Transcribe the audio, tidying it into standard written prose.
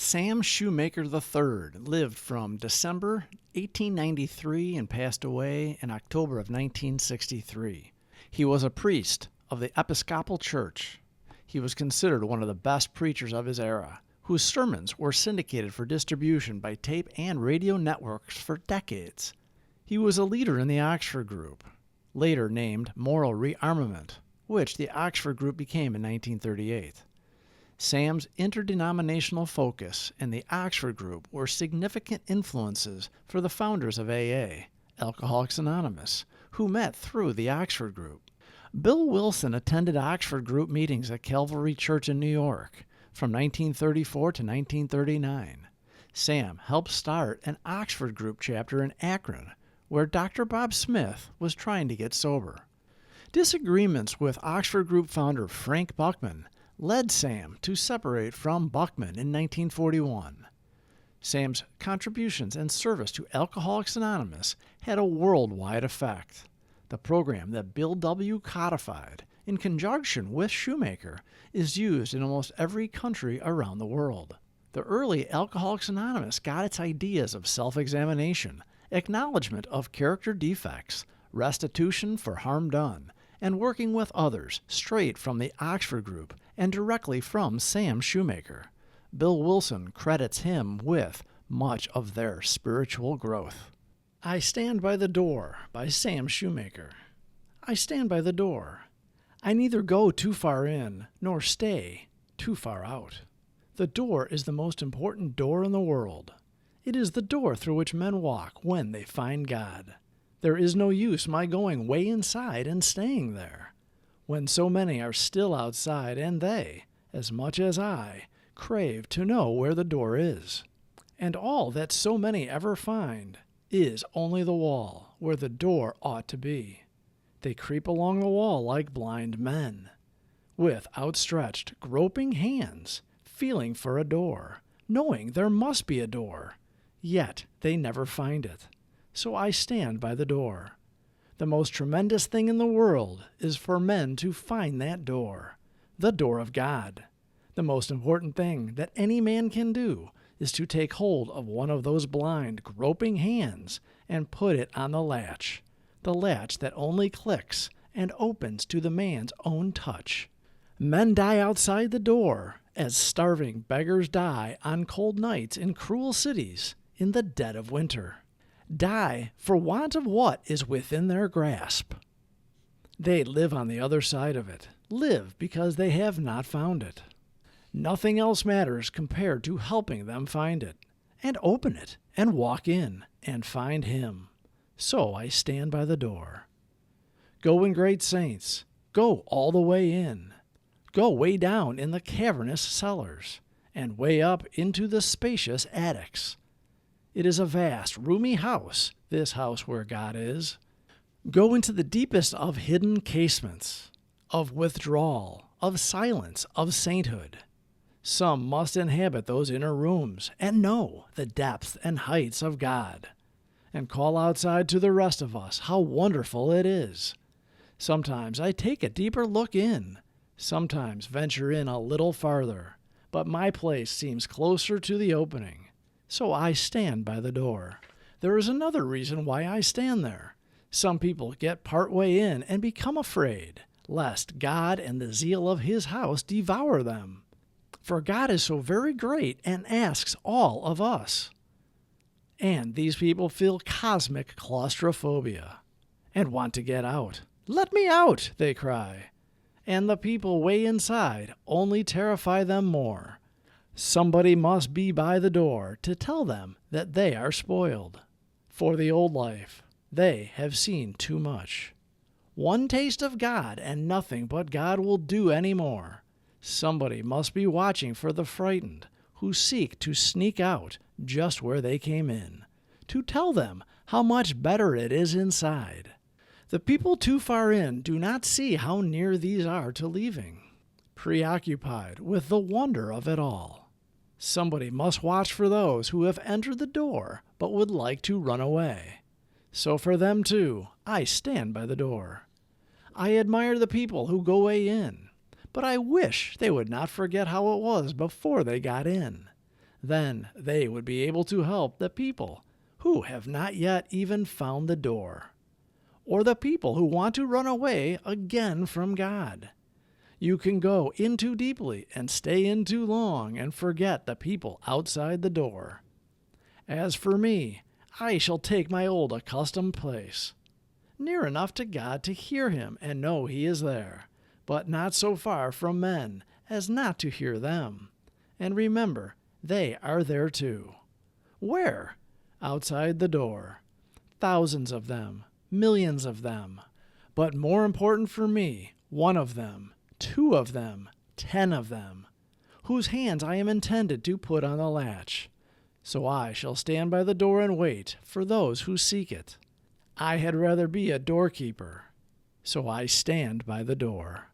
Sam Shoemaker III lived from December 1893 and passed away in October of 1963. He was a priest of the Episcopal Church. He was considered one of the best preachers of his era, whose sermons were syndicated for distribution by tape and radio networks for decades. He was a leader in the Oxford Group, later named Moral Re-armament, which the Oxford Group became in 1938. Sam's interdenominational focus and the Oxford Group were significant influences for the founders of AA, Alcoholics Anonymous, who met through the Oxford Group. Bill Wilson attended Oxford Group meetings at Calvary Church in New York from 1934 to 1939. Sam helped start an Oxford Group chapter in Akron, where Dr. Bob Smith was trying to get sober. Disagreements with Oxford Group founder Frank Buckman led Sam to separate from Buckman in 1941. Sam's contributions and service to Alcoholics Anonymous had a worldwide effect. The program that Bill W. codified, in conjunction with Shoemaker, is used in almost every country around the world. The early Alcoholics Anonymous got its ideas of self-examination, acknowledgement of character defects, restitution for harm done, and working with others straight from the Oxford Group and directly from Sam Shoemaker. Bill Wilson credits him with much of their spiritual growth. I Stand by the Door by Sam Shoemaker. I stand by the door. I neither go too far in nor stay too far out. The door is the most important door in the world. It is the door through which men walk when they find God. There is no use my going way inside and staying there, when so many are still outside and they, as much as I, crave to know where the door is. And all that so many ever find is only the wall where the door ought to be. They creep along the wall like blind men, with outstretched, groping hands, feeling for a door, knowing there must be a door, yet they never find it. So I stand by the door. The most tremendous thing in the world is for men to find that door, the door of God. The most important thing that any man can do is to take hold of one of those blind, groping hands and put it on the latch that only clicks and opens to the man's own touch. Men die outside the door as starving beggars die on cold nights in cruel cities in the dead of winter. Die for want of what is within their grasp. They live on the other side of it, live because they have not found it. Nothing else matters compared to helping them find it, and open it, and walk in, and find Him. So I stand by the door. Go in, great saints, go all the way in. Go way down in the cavernous cellars, and way up into the spacious attics. It is a vast, roomy house, this house where God is. Go into the deepest of hidden casements, of withdrawal, of silence, of sainthood. Some must inhabit those inner rooms and know the depth and heights of God, and call outside to the rest of us how wonderful it is. Sometimes I take a deeper look in, sometimes venture in a little farther, but my place seems closer to the opening. So I stand by the door. There is another reason why I stand there. Some people get part way in and become afraid, lest God and the zeal of His house devour them. For God is so very great and asks all of us. And these people feel cosmic claustrophobia and want to get out. Let me out, they cry. And the people way inside only terrify them more. Somebody must be by the door to tell them that they are spoiled. For the old life, they have seen too much. One taste of God and nothing but God will do any more. Somebody must be watching for the frightened who seek to sneak out just where they came in, to tell them how much better it is inside. The people too far in do not see how near these are to leaving, preoccupied with the wonder of it all. Somebody must watch for those who have entered the door but would like to run away. So for them too, I stand by the door. I admire the people who go way in, but I wish they would not forget how it was before they got in. Then they would be able to help the people who have not yet even found the door, or the people who want to run away again from God. You can go in too deeply and stay in too long and forget the people outside the door. As for me, I shall take my old accustomed place, near enough to God to hear him and know he is there, but not so far from men as not to hear them. And remember, they are there too. Where? Outside the door. Thousands of them, millions of them. But more important for me, one of them, 2 of them, 10 of them, whose hands I am intended to put on the latch. So I shall stand by the door and wait for those who seek it. I had rather be a doorkeeper, so I stand by the door.